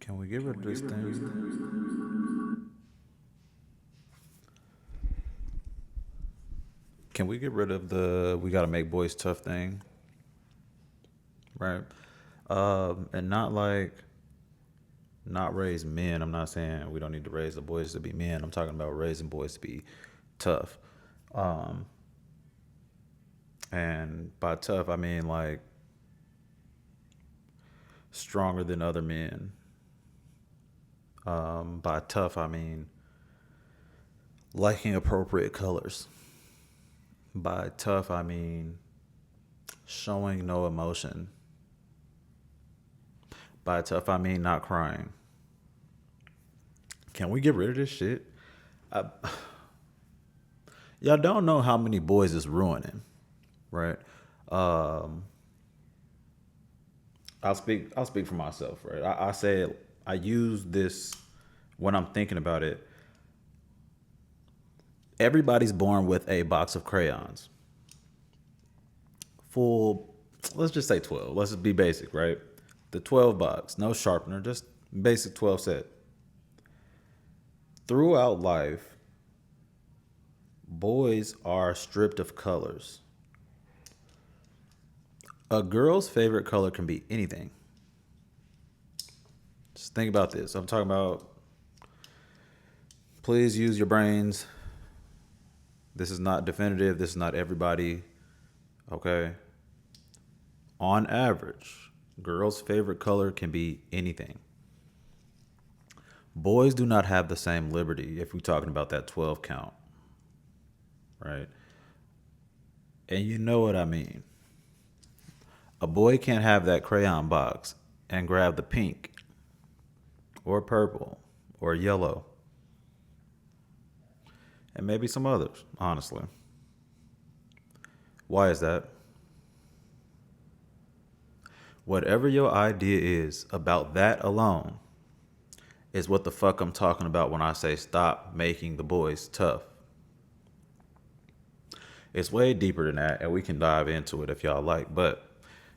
Can we get rid of this thing? Can we get rid of the we gotta make boys tough thing? Right. And not like not raise men. I'm not saying we don't need to raise the boys to be men. I'm talking about raising boys to be tough. Um, and by tough, I mean like stronger than other men. By tough, I mean liking appropriate colors. By tough, I mean showing no emotion. By tough, I mean not crying. Can we get rid of this shit? I, y'all don't know how many boys it's ruining, right? Um, I'll speak for myself, right? I say I use this when I'm thinking about it. Everybody's born with a box of crayons. Full, let's just say 12. Let's just be basic, right? The 12 box, no sharpener, just basic 12 set. Throughout life, boys are stripped of colors. A girl's favorite color can be anything. Just think about this. I'm talking about, please use your brains. This is not definitive. This is not everybody. Okay. On average, girls' favorite color can be anything. Boys do not have the same liberty if we're talking about that 12 count, right? And you know what I mean. A boy can't have that crayon box and grab the pink or purple or yellow and maybe some others, honestly. Why is that? Whatever your idea is about that alone is what the fuck I'm talking about when I say stop making the boys tough. It's way deeper than that, and we can dive into it if y'all like, but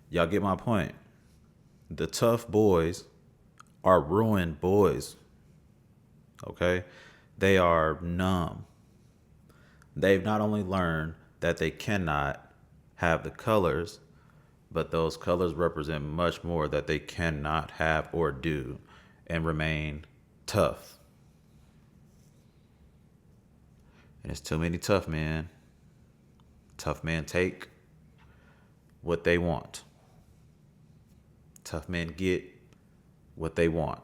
y'all get my point. The tough boys are ruined boys, okay? They are numb. They've not only learned that they cannot have the colors, but those colors represent much more that they cannot have or do and remain tough. And it's too many tough men. Tough men take what they want. Tough men get what they want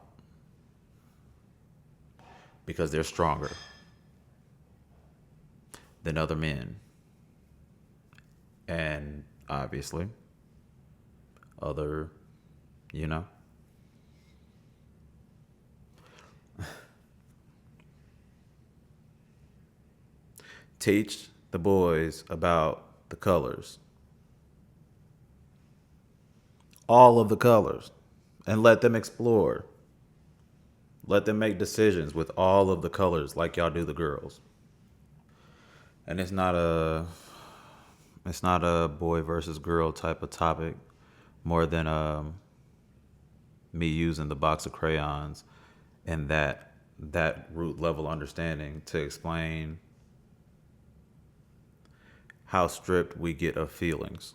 because they're stronger than other men. And obviously, other, you know. Teach the boys about the colors, all of the colors, and let them explore. Let them make decisions with all of the colors like y'all do the girls. And it's not a boy versus girl type of topic more than me using the box of crayons and that root level understanding to explain how stripped we get of feelings.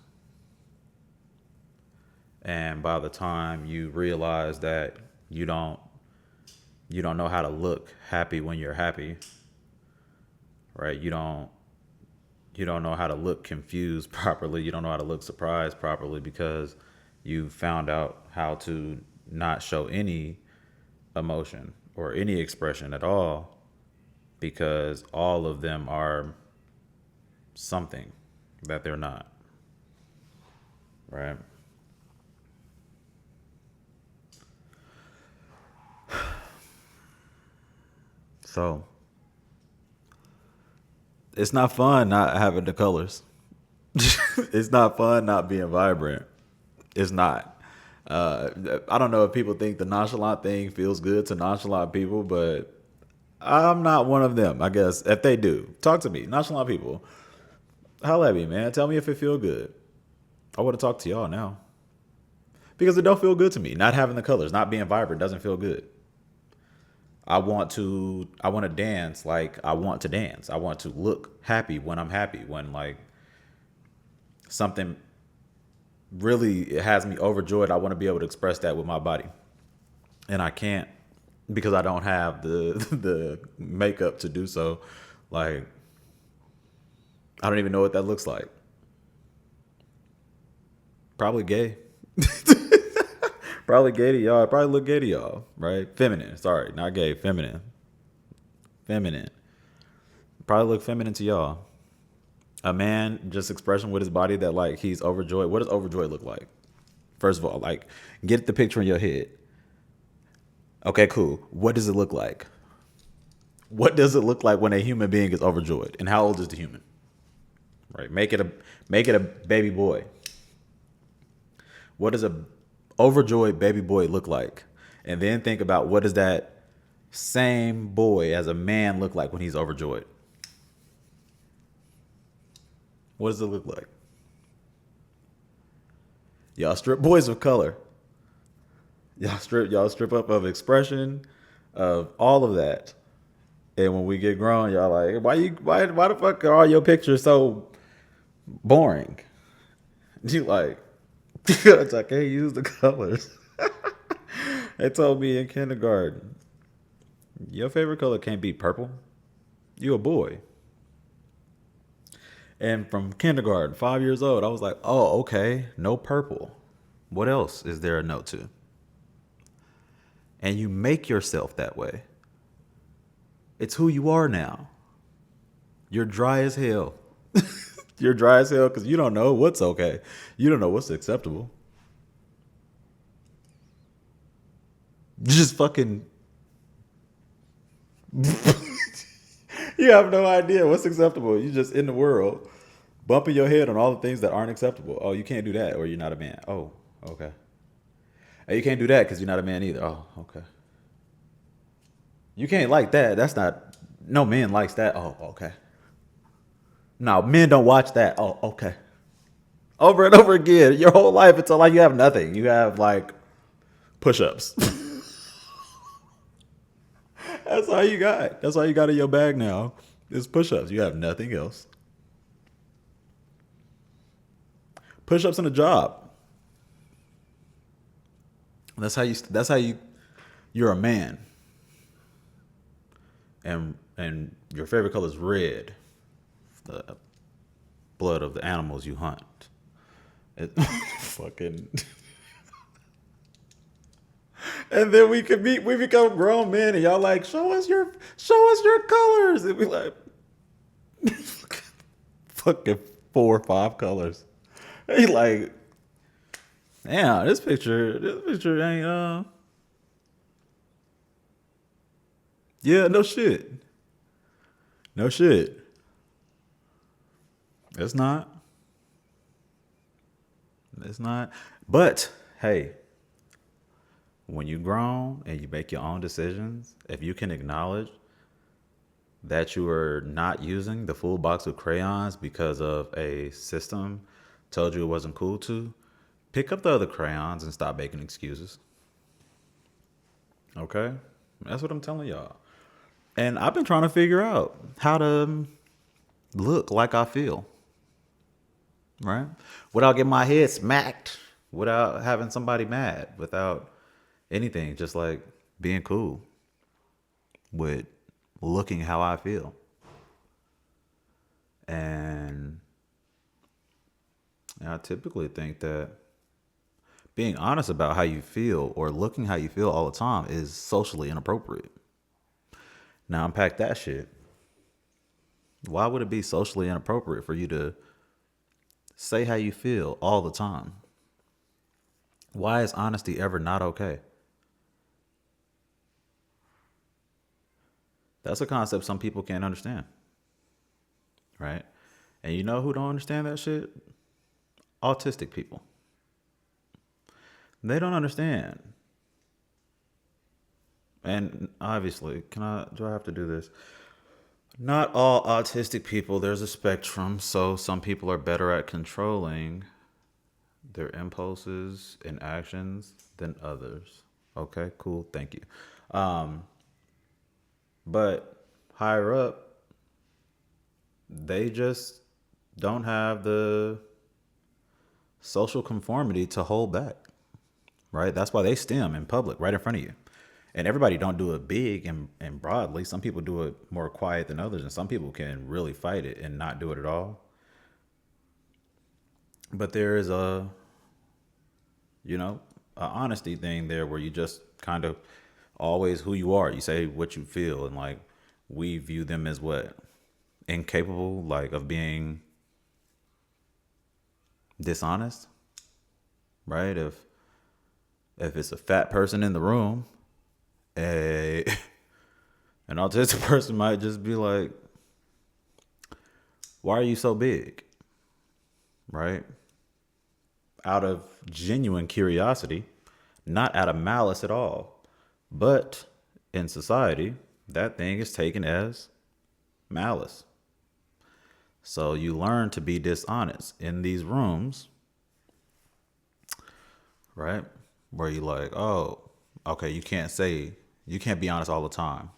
And by the time you realize that you don't you don't know how to look happy when you're happy, right? You don't know how to look confused properly. You don't know how to look surprised properly because you found out how to not show any emotion or any expression at all because all of them are something that they're not, right? So it's not fun not having the colors. It's not fun not being vibrant. It's not. I don't know if people think the nonchalant thing feels good to nonchalant people, but I'm not one of them. I guess if they do, talk to me. Nonchalant people, holla at me, man. Tell me if it feel good. I want to talk to y'all now because it don't feel good to me. Not having the colors, not being vibrant doesn't feel good. I want to dance like I want to dance. I want to look happy when I'm happy. When like something really has me overjoyed, I want to be able to express that with my body. And I can't because I don't have the the makeup to do so. Like I don't even know what that looks like. Probably gay. Probably gay to y'all. I probably look gay to y'all, right? Feminine. Sorry, not gay. Feminine. Feminine. Probably look feminine to y'all. A man just expression with his body that like he's overjoyed. What does overjoyed look like? First of all, like get the picture in your head. Okay, cool. What does it look like? What does it look like when a human being is overjoyed? And how old is the human? Right. Make it a baby boy. What does a overjoyed baby boy look like? And then think about what does that same boy as a man look like when he's overjoyed? What does it look like? Y'all strip boys of color. Y'all strip up of expression, of all of that. And when we get grown, y'all like, why the fuck are all your pictures so boring? You like, because I can't use the colors. They told me in kindergarten, your favorite color can't be purple. You a boy. And from kindergarten, 5 years old, I was like, oh, okay, no purple. What else is there a no to? And you make yourself that way. It's who you are now. You're dry as hell. You're dry as hell because you don't know what's okay. You don't know what's acceptable. You just fucking. You have no idea what's acceptable. You just in the world, bumping your head on all the things that aren't acceptable. Oh, you can't do that, or you're not a man. Oh, okay. And you can't do that because you're not a man either. Oh, okay. You can't like that. That's not. No man likes that. Oh, okay. No, men don't watch that. Oh, okay. Over and over again, your whole life until like you have nothing. You have like push-ups. That's all you got. That's all you got in your bag now. Is push-ups. You have nothing else. Push-ups in a job. That's how you you're a man. And your favorite color is red. The blood of the animals you hunt. It, fucking. And then we become grown men, and y'all like, show us your colors, and we like, fucking 4 or 5 colors. And he like, damn, this picture ain't yeah, no shit, no shit. It's not. It's not. But hey, when you grown and you make your own decisions, if you can acknowledge that you are not using the full box of crayons because of a system told you it wasn't cool to, pick up the other crayons and stop making excuses. Okay? That's what I'm telling y'all. And I've been trying to figure out how to look like I feel, right? Without getting my head smacked, without having somebody mad, without anything, just like being cool with looking how I feel. And I typically think that being honest about how you feel or looking how you feel all the time is socially inappropriate. Now unpack that shit. Why would it be socially inappropriate for you to say how you feel all the time? Why is honesty ever not okay? That's a concept some people can't understand. Right? And you know who don't understand that shit? Autistic people. They don't understand. And obviously, do I have to do this? Not all autistic people, there's a spectrum. So some people are better at controlling their impulses and actions than others. Okay, cool. Thank you. Um, but higher up, they just don't have the social conformity to hold back, right? That's why they stem in public right in front of you. And everybody don't do it big and broadly. Some people do it more quiet than others, and some people can really fight it and not do it at all. But there is you know, a honesty thing there where you just kind of always who you are. You say what you feel, and like we view them as what, incapable, like of being dishonest, right? If it's a fat person in the room, a an autistic person might just be like, "Why are you so big?" Right? Out of genuine curiosity, not out of malice at all. But in society, that thing is taken as malice. So you learn to be dishonest in these rooms, right? Where you like, oh, okay, you can't be honest all the time.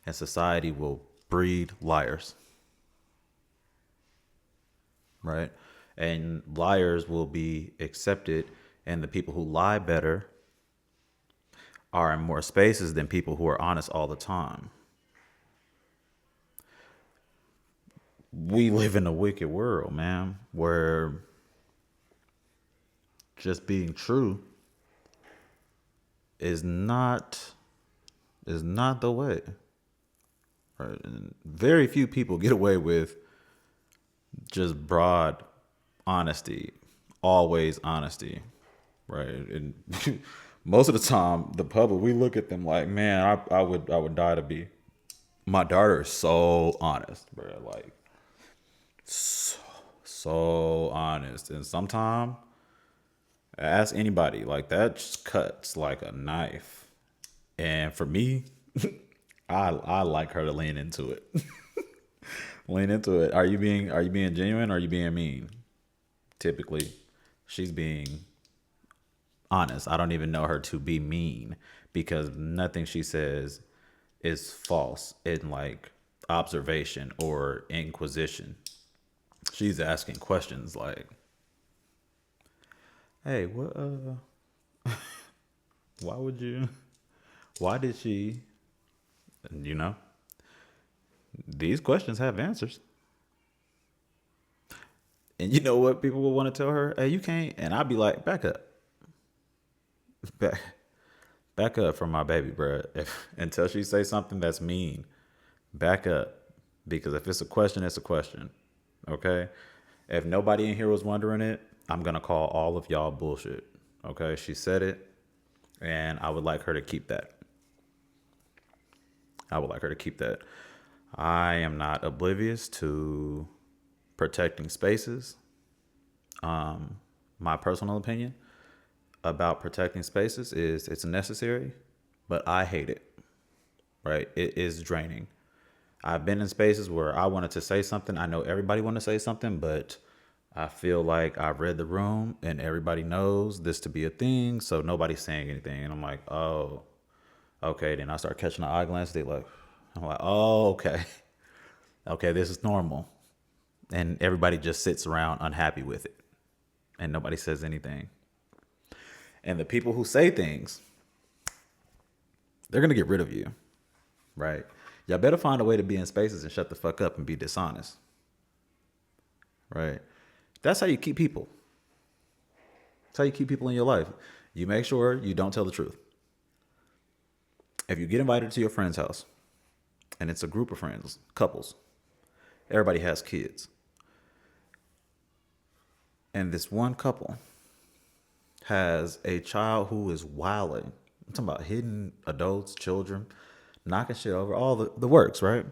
And society will breed liars, right? And liars will be accepted, and the people who lie better are in more spaces than people who are honest all the time. We live in a wicked world, man, where just being true is not the way. Right? And very few people get away with just broad honesty, always honesty, right? And most of the time, the public, we look at them like, man, I would die to be. My daughter is so honest, bro. Like so, so honest, and sometimes ask anybody, like that just cuts like a knife. And for me, I like her to lean into it. Lean into it. Are you being genuine or are you being mean? Typically, she's being honest. I don't even know her to be mean because nothing she says is false in like observation or inquisition. She's asking questions like, "Hey, what why would you why did she, you know, these questions have answers." And you know what people will want to tell her? Hey, you can't. And I'd be like, back up. Back, back up from my baby, bro. Until she say something that's mean, back up. Because if it's a question, it's a question. Okay? If nobody in here was wondering it, I'm going to call all of y'all bullshit. Okay? She said it. And I would like her to keep that. I would like her to keep that. I am not oblivious to protecting spaces. My personal opinion about protecting spaces is it's necessary, but I hate it. Right? It is draining. I've been in spaces where I wanted to say something. I know everybody want to say something, but I feel like I've read the room and everybody knows this to be a thing, so nobody's saying anything. And I'm like, oh, okay. Then I start catching the eye glance. I'm like, oh, okay. Okay, this is normal. And everybody just sits around unhappy with it. And nobody says anything. And the people who say things, they're going to get rid of you, right? Y'all better find a way to be in spaces and shut the fuck up and be dishonest, right? That's how you keep people. That's how you keep people in your life. You make sure you don't tell the truth. If you get invited to your friend's house and it's a group of friends, couples, everybody has kids. And this one couple has a child who is wilding. I'm talking about hitting adults, children, knocking shit over, all the works, right?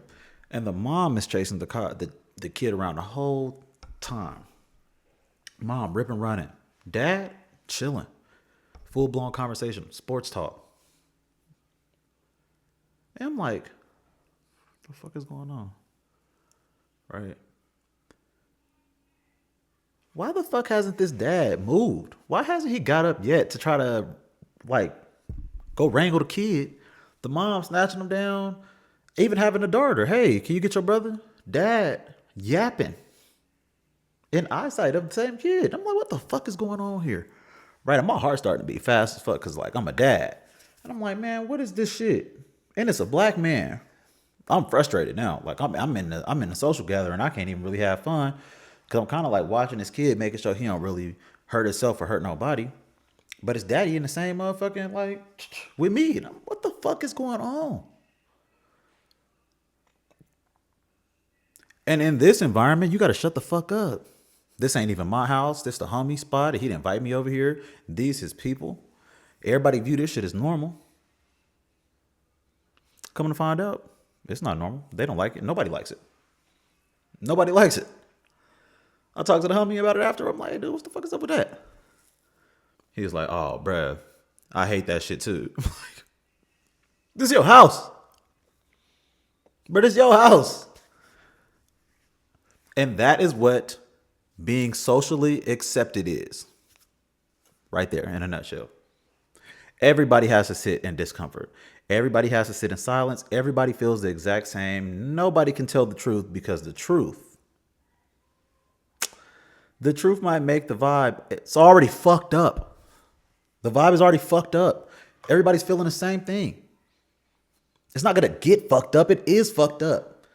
And the mom is chasing the kid around the whole time. Mom ripping, running. Dad chilling. Full blown conversation, sports talk. And I'm like, what the fuck is going on? Right? Why the fuck hasn't this dad moved? Why hasn't he got up yet to try to like go wrangle the kid? The mom snatching him down, even having a daughter. Hey, can you get your brother? Dad yapping in eyesight of the same kid. I'm like, what the fuck is going on here? Right, and my heart starting to beat fast as fuck because like I'm a dad, and I'm like, man, what is this shit? And it's a black man. I'm frustrated now. Like I'm in the social gathering. I can't even really have fun because I'm kind of like watching this kid, making sure he don't really hurt himself or hurt nobody. But his daddy in the same motherfucking like with me. And what the fuck is going on? And in this environment, you got to shut the fuck up. This ain't even my house. This the homie spot. He didn't invite me over here. These his people. Everybody view this shit as normal. Coming to find out, it's not normal. They don't like it. Nobody likes it. Nobody likes it. I talked to the homie about it after. I'm like, hey, dude, what the fuck is up with that? He was like, oh, bruh, I hate that shit too. I'm like, this is your house. But it's your house. And that is what being socially accepted is. Right there in a nutshell. Everybody has to sit in discomfort. Everybody has to sit in silence. Everybody feels the exact same. Nobody can tell the truth because the truth might make the vibe. It's already fucked up. The vibe is already fucked up. Everybody's feeling the same thing. It's not going to get fucked up. It is fucked up.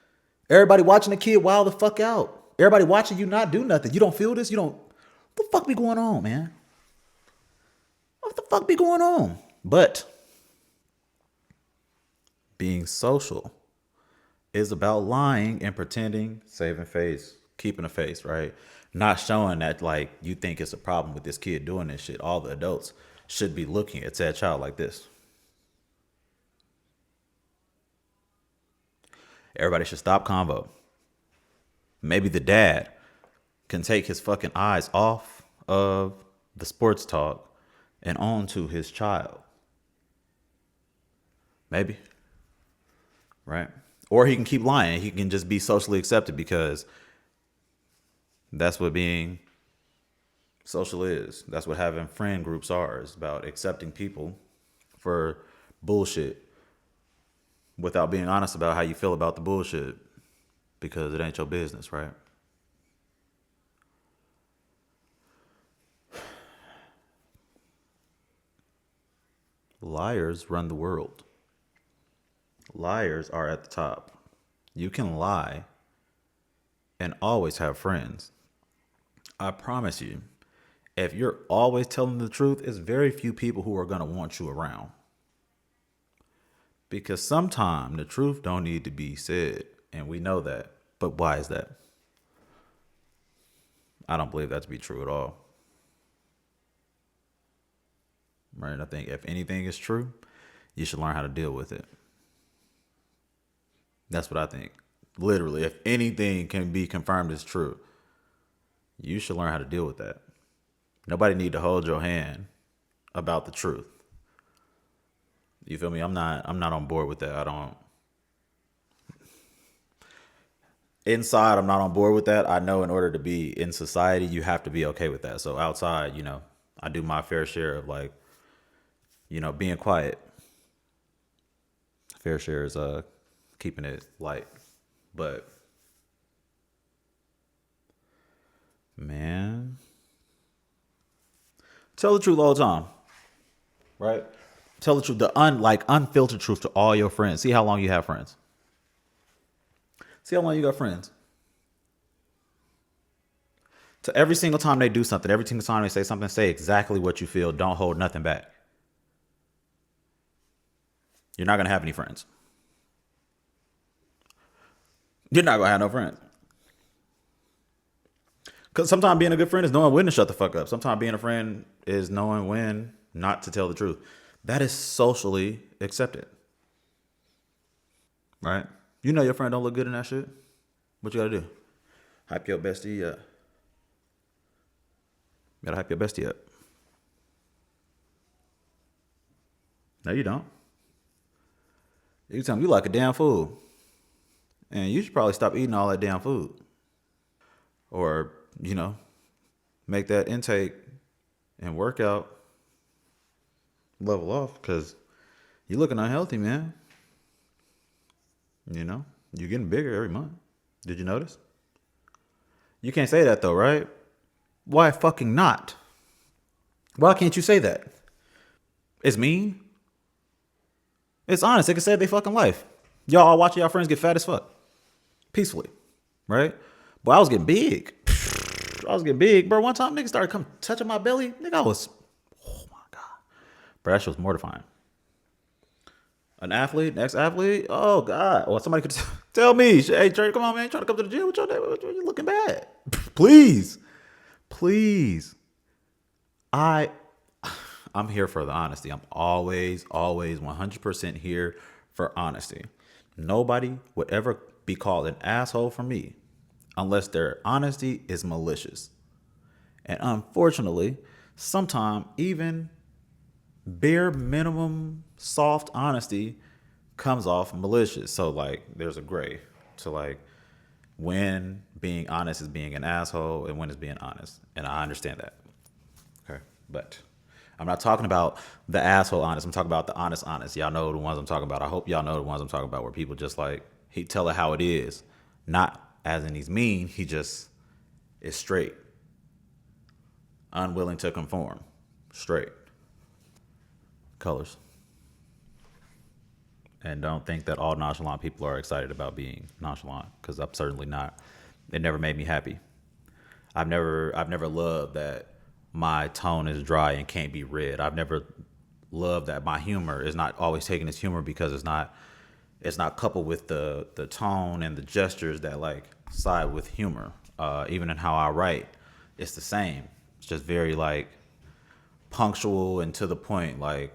Everybody watching the kid wild the fuck out. Everybody watching you not do nothing. You don't feel this? You don't. What the fuck be going on, man? What the fuck be going on? But being social is about lying and pretending, saving face, keeping a face, right? Not showing that like you think it's a problem with this kid doing this shit. All the adults should be looking at that child like this. Everybody should stop convo. Maybe the dad can take his fucking eyes off of the sports talk and on to his child. Maybe. Right? Or he can keep lying. He can just be socially accepted because that's what being social is. That's what having friend groups are. It's about accepting people for bullshit without being honest about how you feel about the bullshit because it ain't your business, right? Liars run the world. Liars are at the top. You can lie and always have friends. I promise you, if you're always telling the truth, it's very few people who are going to want you around. Because sometimes the truth don't need to be said, and we know that. But why is that? I don't believe that to be true at all. Right? I think if anything is true, you should learn how to deal with it. That's what I think. Literally, if anything can be confirmed as true, you should learn how to deal with that. Nobody need to hold your hand about the truth. You feel me? I'm not on board with that. I don't. Inside, I'm not on board with that. I know in order to be in society, you have to be okay with that. So outside, I do my fair share of like, being quiet. Fair share is keeping it light. But man, tell the truth all the time. Right? Tell the truth, the unfiltered truth to all your friends. See how long you have friends. See how long you got friends. To every single time they do something, every single time they say something, say exactly what you feel. Don't hold nothing back. You're not going to have any friends. You're not going to have no friends. Because sometimes being a good friend is knowing when to shut the fuck up. Sometimes being a friend is knowing when not to tell the truth. That is socially accepted. Right? You know your friend don't look good in that shit. What you gotta do? Hype your bestie up. You gotta hype your bestie up. No, you don't. You tell me you like a damn fool. And you should probably stop eating all that damn food. Or, make that intake and workout level off because you're looking unhealthy, man. You know, you're getting bigger every month. Did you notice? You can't say that though, right? Why fucking not? Why can't you say that? It's mean. It's honest. They can say it their fucking life. Y'all all watching y'all friends get fat as fuck. Peacefully. Right? But I was getting big. I was getting big. Bro, one time niggas started come touching my belly. Nigga, I was, oh my God. Bro, that shit was mortifying. An athlete, next athlete, oh God. Well, somebody could tell me, hey, Trey, come on, man. You trying to come to the gym with your day? You looking bad. Please. Please. I'm here for the honesty. I'm always 100% here for honesty. Nobody would ever be called an asshole for me unless their honesty is malicious. And unfortunately, sometimes even bare minimum soft honesty comes off malicious. So like there's a gray. So like when being honest is being an asshole and when it's being honest. And I understand that. Okay. But I'm not talking about the asshole honest. I'm talking about the honest. Y'all know the ones I'm talking about. I hope y'all know the ones I'm talking about where people just like, he tell it how it is. Not as in he's mean. He just is straight. Unwilling to conform. Straight. Colors. And don't think that all nonchalant people are excited about being nonchalant, because I'm certainly not. It never made me happy. I've never loved that my tone is dry and can't be read. I've never loved that my humor is not always taken as humor because it's not coupled with the tone and the gestures that like side with humor. Even in how I write, it's the same. It's just very like punctual and to the point, like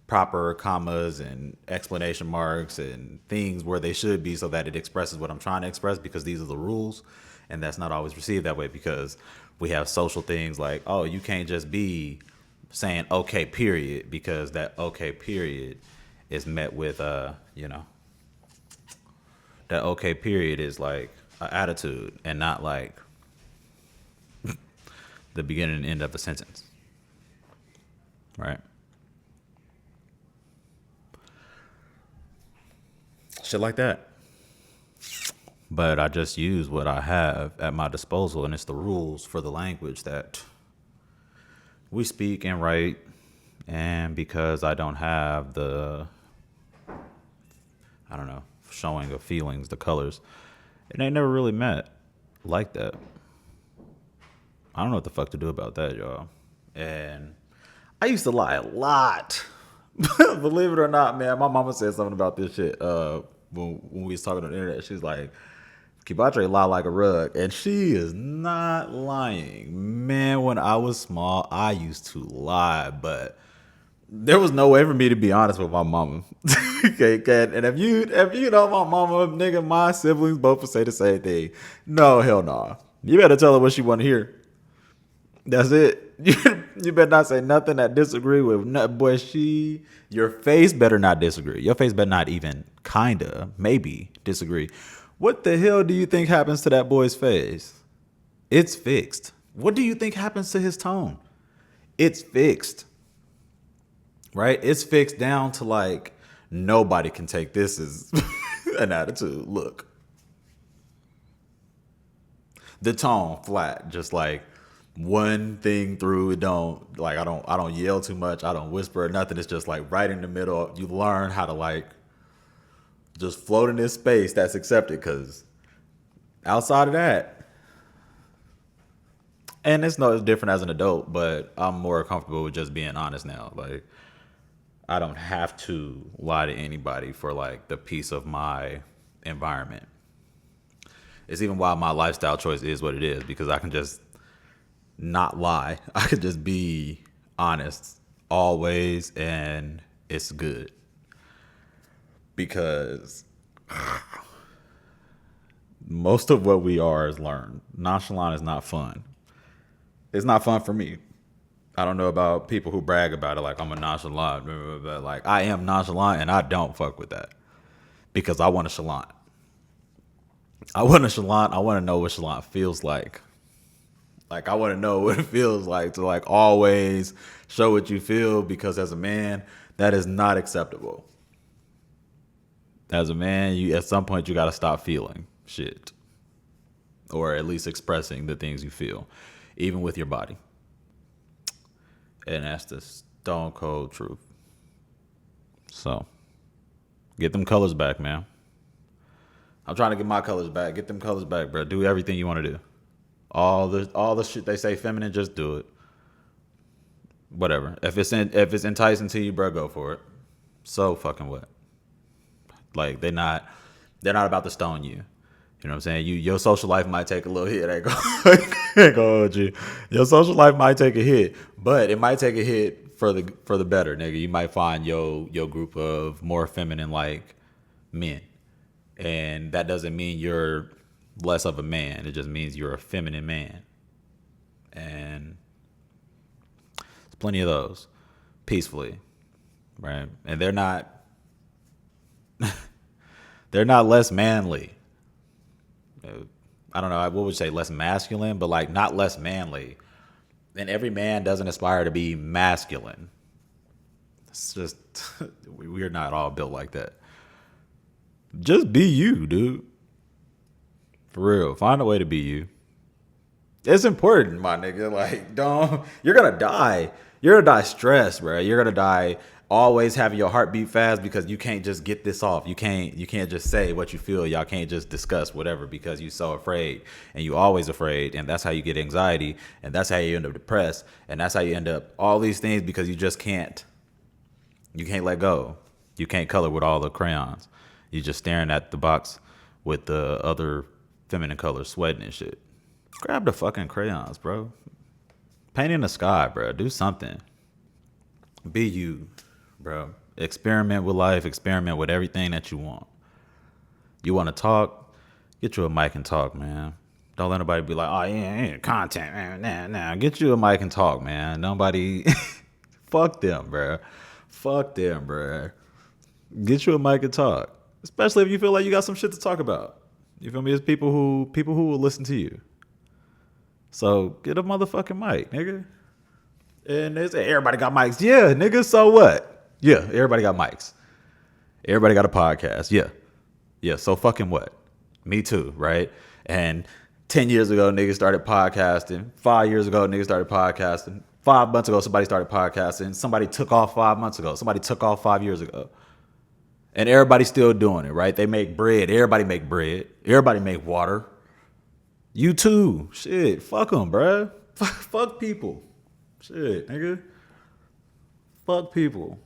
proper commas and exclamation marks and things where they should be so that it expresses what I'm trying to express, because these are the rules. And that's not always received that way because we have social things like, oh, you can't just be saying okay period, because that okay period is met with that okay period is like an attitude and not like the beginning and end of a sentence. Right? Shit like that. But I just use what I have at my disposal, and it's the rules for the language that we speak and write. And because I don't have the, showing of feelings, the colors, it ain't never really met like that. I don't know what the fuck to do about that, y'all. And I used to lie a lot. Believe it or not, man. My mama said something about this shit when we was talking on the internet. She was like, Kibatre lie like a rug. And she is not lying. Man, when I was small, I used to lie, but there was no way for me to be honest with my mama. Okay, and if you know my mama, nigga, my siblings both would say the same thing. No, hell no. Nah. You better tell her what she want to hear. That's it. You better not say nothing that disagree with nothing. Boy, your face better not disagree. Your face better not even kinda, maybe disagree. What the hell do you think happens to that boy's face? It's fixed. What do you think happens to his tone? It's fixed. Right? It's fixed down to like, nobody can take this as an attitude. Look. The tone flat, just like one thing through. It don't like I don't yell too much. I don't whisper or nothing. It's just like right in the middle. You learn how to like just float in this space that's accepted, because outside of that, and it's different as an adult, but I'm more comfortable with just being honest now. Like I don't have to lie to anybody for like the peace of my environment. It's even why my lifestyle choice is what it is, because I can just not lie. I could just be honest always, and it's good. Because most of what we are is learned. Nonchalant is not fun. It's not fun for me. I don't know about people who brag about it like I'm a nonchalant, but like I am nonchalant, and I don't fuck with that because I want a chalant. I want to know what chalant feels like. Like, I want to know what it feels like to like always show what you feel, because as a man, that is not acceptable. As a man, you at some point you got to stop feeling shit, or at least expressing the things you feel, even with your body. And that's the stone cold truth. So, get them colors back, man. I'm trying to get my colors back. Get them colors back, bro. Do everything you want to do. All the shit they say feminine, just do it. Whatever. If it's enticing to you, bro, go for it. So fucking what? Like, they're not about to stone you. You know what I'm saying? Your social life might take a little hit. Ain't gonna hold you. Your social life might take a hit, but it might take a hit for the better, nigga. You might find your group of more feminine like men, and that doesn't mean you're less of a man. It just means you're a feminine man, and there's plenty of those peacefully, right? And they're not less manly. I don't know, what would you say, less masculine, but like not less manly. And every man doesn't aspire to be masculine. It's just, we're not all built like that. Just be you, dude. For real. Find a way to be you. It's important, my nigga. Like, you're gonna die. You're gonna die stressed, bro. You're gonna die always having your heartbeat fast, because you can't just get this off. You can't just say what you feel. Y'all can't just discuss whatever, because you're so afraid, and you always afraid, and that's how you get anxiety, and that's how you end up depressed, and that's how you end up all these things, because you just can't. You can't let go. You can't color with all the crayons. You're just staring at the box with the other feminine colors, sweating and shit. Grab the fucking crayons, bro. Paint in the sky, bro. Do something. Be you, bro. Experiment with life. Experiment with everything that you want. You want to talk? Get you a mic and talk, man. Don't let nobody be like, oh, yeah, content. Nah. Get you a mic and talk, man. Nobody. Fuck them, bro. Fuck them, bro. Get you a mic and talk. Especially if you feel like you got some shit to talk about. You feel me? It's people who will listen to you. So get a motherfucking mic, nigga. And they say everybody got mics. Yeah, nigga, so what? Yeah, everybody got mics. Everybody got a podcast. Yeah, so fucking what? Me too, right? And 10 years ago, niggas started podcasting. 5 years ago, niggas started podcasting. 5 months ago, somebody started podcasting. Somebody took off 5 months ago. Somebody took off 5 years ago. And everybody's still doing it, right? They make bread. Everybody make bread. Everybody make water. You too. Shit. Fuck them, bruh. Fuck people. Shit, nigga. Fuck people.